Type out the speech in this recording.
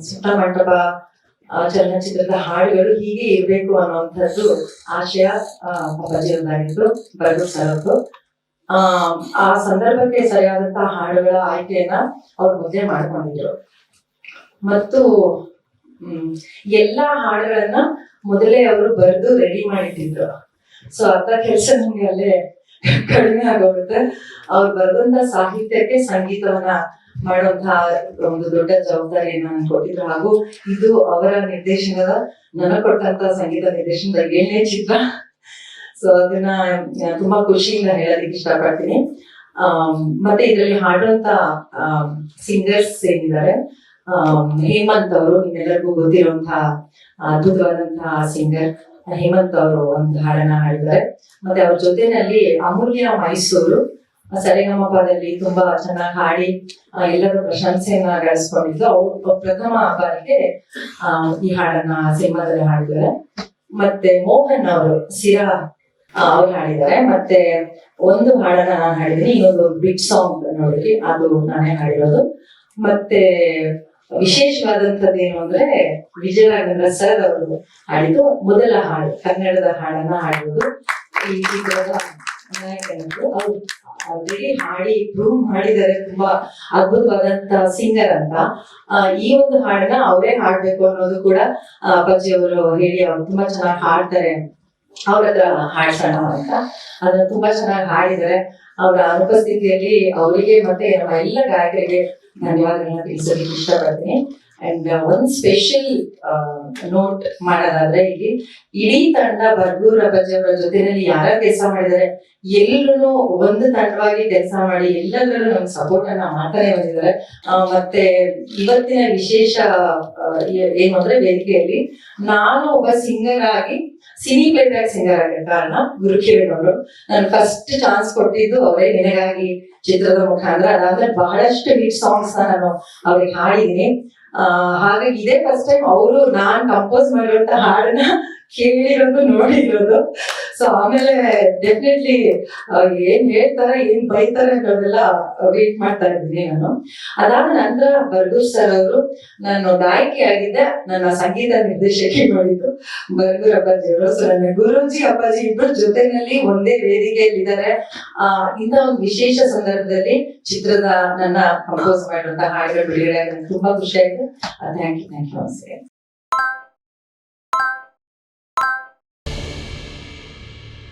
ಸುತ್ತ ಮಂಟಪ ಚಲನಚಿತ್ರದ ಹಾಡುಗಳು ಹೀಗೆ ಇರ್ಬೇಕು ಅನ್ನುವಂಥದ್ದು ಆಶಯ ಅಪ್ಪಾಜಿಯವರಾಗಿತ್ತು, ಬರ್ಗೂರ್ ಸರ್ ಅವ್ರದ್ದು. ಆ ಸಂದರ್ಭಕ್ಕೆ ಸರಿಯಾದಂತಹ ಹಾಡುಗಳ ಆಯ್ಕೆಯನ್ನ ಅವ್ರು ಮೊದಲೇ ಮಾಡ್ಕೊಂಡಿದ್ರು ಮತ್ತು ಎಲ್ಲಾ ಹಾಡುಗಳನ್ನ ಮೊದಲೇ ಅವರು ಬರೆದು ರೆಡಿ ಮಾಡಿಟ್ಟಿದ್ರು. ಸೊ ಅರ್ಧ ಕೆಲಸ ನಮ್ಗೆ ಅಲ್ಲೇ ಕಡಿಮೆ ಆಗೋಗುತ್ತೆ. ಅವ್ರು ಬರೆದಂತ ಸಾಹಿತ್ಯಕ್ಕೆ ಸಂಗೀತವನ್ನ ಮಾಡುವಂತಹ ಒಂದು ದೊಡ್ಡ ಜವಾಬ್ದಾರಿಯನ್ನ ನಾನು ಕೊಟ್ಟಿದ್ರು. ಹಾಗೂ ಇದು ಅವರ ನಿರ್ದೇಶನದ ನನಗೆ ಕೊಟ್ಟಂತ ಸಂಗೀತ ನಿರ್ದೇಶನದ 7ನೇ ಚಿತ್ರ. ಸೊ ಅದನ್ನ ತುಂಬಾ ಖುಷಿಯಿಂದ ಹೇಳೋದಕ್ಕೆ ಇಷ್ಟಪಡ್ತೀನಿ. ಮತ್ತೆ ಇದರಲ್ಲಿ ಹಾಡುವಂತ ಸಿಂಗರ್ಸ್ ಏನಿದ್ದಾರೆ, ಹೇಮಂತ್ ಅವರು, ನಿಮ್ಮೆಲ್ಲರಿಗೂ ಗೊತ್ತಿರುವಂತಹ ಅದ್ಭುತವಾದಂತಹ ಸಿಂಗರ್ ಹೇಮಂತ್ ಅವರು ಒಂದು ಹಾಡನ್ನ ಹಾಡಿದ್ದಾರೆ. ಮತ್ತೆ ಅವ್ರ ಜೊತೆನಲ್ಲಿ ಅಮೂಲ್ಯ ಮೈಸೂರು ಸರಿಗಮಪದಲ್ಲಿ ತುಂಬಾ ಚೆನ್ನಾಗಿ ಹಾಡಿ ಎಲ್ಲರೂ ಪ್ರಶಂಸೆಯನ್ನ ಗಳಿಸ್ಕೊಂಡಿದ್ದು. ಅವ್ರು ಪ್ರಥಮ ಬಾರಿಗೆ ಈ ಹಾಡನ್ನ ಸಿನಿಮಾದಲ್ಲಿ ಹಾಡಿದ್ದಾರೆ. ಮತ್ತೆ ಮೋಹನ್ ಅವರು ಸಿರಾ ಅವ್ರು ಹಾಡಿದ್ದಾರೆ. ಮತ್ತೆ ಒಂದು ಹಾಡನ್ನ ನಾನು ಹಾಡಿದ್ದೀನಿ, ಇನ್ನೊಂದು ಬಿಗ್ ಸಾಂಗ್ ನೋಡಿ ಅದು ನಾನೇ ಹಾಡಿರೋದು. ಮತ್ತೆ ವಿಶೇಷವಾದಂಥದ್ದು ಏನು ಅಂದ್ರೆ ವಿಜಯರಾಘವೇಂದ್ರ ಸರ್ ಅವರು ಹಾಡಿದ್ದು ಮೊದಲ ಹಾಡು, ಕನ್ನಡದ ಹಾಡನ್ನ ಹಾಡಿರೋದು ಈ ಚಿತ್ರದ ನಾಯಕನದ್ದು. ಅವ್ರು ಆಲ್ರೆಡಿ ಹಾಡಿ ಪ್ರೂವ್ ಮಾಡಿದ್ದಾರೆ, ತುಂಬಾ ಅದ್ಭುತವಾದಂತ ಸಿಂಗರ್ ಅಂತ. ಈ ಒಂದು ಹಾಡನ್ನ ಅವರೇ ಹಾಡ್ಬೇಕು ಅನ್ನೋದು ಕೂಡ ಅಪ್ಪಾಜಿ ಅವರು ಹೇಳಿ, ಅವ್ರು ತುಂಬಾ ಚೆನ್ನಾಗಿ ಹಾಡ್ತಾರೆ, ಅವ್ರ ಹತ್ರ ಹಾಡ್ಸೋಣ ಅಂತ. ಅದನ್ನ ತುಂಬಾ ಚೆನ್ನಾಗಿ ಹಾಡಿದ್ದಾರೆ. ಅವರ ಅನುಪಸ್ಥಿತಿಯಲ್ಲಿ ಅವರಿಗೆ ಮತ್ತೆ ನಮ್ಮ ಎಲ್ಲ ಗಾಯಕರಿಗೆ ಧನ್ಯವಾದಗಳನ್ನ ತಿಳಿಸೋದಕ್ಕೆ ಇಷ್ಟಪಡ್ತೀನಿ. ಅಂಡ್ ಒಂದ್ ಸ್ಪೆಷಲ್ ನೋಟ್ ಮಾಡೋದಾದ್ರೆ, ಇಲ್ಲಿ ಇಡೀ ತಂಡ ಬರ್ಗೂರ್ ಅಪ್ಪಾಜಿ ಅವರ ಜೊತೆನಲ್ಲಿ ಯಾರ ಕೆಲಸ ಮಾಡಿದ್ದಾರೆ, ಎಲ್ಲರೂ ಒಂದು ತಂಡವಾಗಿ ಕೆಲಸ ಮಾಡಿ ಎಲ್ಲದರಲ್ಲೂ ನಮ್ಗೆ ಸಪೋರ್ಟ್ ಅನ್ನ ಮಾಡ್ತಾನೆ ಬಂದಿದ್ದಾರೆ. ಮತ್ತೆ ಇವತ್ತಿನ ವಿಶೇಷ ಏನು ಅಂದ್ರೆ, ವೇದಿಕೆಯಲ್ಲಿ ನಾನು ಒಬ್ಬ ಸಿಂಗರ್ ಆಗಿ ಸಿನಿ ಪ್ಲೇಬ್ಯಾಕ್ ಸಿಂಗರ್ ಆಗಿರೋ ಕಾರಣ ಗುರುಕಿರಣ್ ಅವರು ನಾನು ಫಸ್ಟ್ ಚಾನ್ಸ್ ಕೊಟ್ಟಿದ್ದು ಅವರೇ, ನಿನಗಾಗಿ ಚಿತ್ರದ ಮುಖಾಂತರ. ಅದಾದ್ರೆ ಬಹಳಷ್ಟು ಹಿಟ್ ಸಾಂಗ್ಸ್ ನಾನು ಅವ್ರಿಗೆ ಹಾಡಿದೀನಿ. ಹಾಗಾಗಿ ಇದೇ ಫಸ್ಟ್ ಟೈಮ್ ಅವರು ನಾನ್ ಕಂಪೋಸ್ ಮಾಡಿರುವಂತ ಹಾಡನ್ನ ಕೇಳಿರೋದು, ನೋಡಿರೋದು. ಸೊ ಆಮೇಲೆ ಡೆಫಿನೆಟ್ಲಿ ಏನ್ ಹೇಳ್ತಾರೆ, ಏನ್ ಬೈತಾರೆ ಅನ್ನೋದೆಲ್ಲ ವೇಟ್ ಮಾಡ್ತಾ ಇದ್ದೀನಿ ನಾನು. ಅದಾದ ನಂತರ ಬರ್ಗೂರ್ ಸರ್ ಅವರು, ನಾನು ಗಾಯಕಿ ಆಗಿದ್ದೆ, ನನ್ನ ಸಂಗೀತ ನಿರ್ದೇಶಕಿ ಮಾಡಿದ್ದು ಬರ್ಗೂರ್ ಅಪ್ಪಾಜಿ ಅವರು. ಸೊ ನನ್ನ ಗುರೂಜಿ ಅಪ್ಪಾಜಿ ಇಬ್ಬರು ಜೊತೆನಲ್ಲಿ ಒಂದೇ ವೇದಿಕೆಯಲ್ಲಿ ಇದ್ದಾರೆ. ಇಂಥ ಒಂದು ವಿಶೇಷ ಸಂದರ್ಭದಲ್ಲಿ ಚಿತ್ರದ ನನ್ನ ಕಂಪೋಸ್ ಮಾಡಿರುವಂತಹ ಹಾಡುಗಳು ಬಿಡುಗಡೆ ತುಂಬಾ ಖುಷಿ ಆಗಿದೆ. Thank you.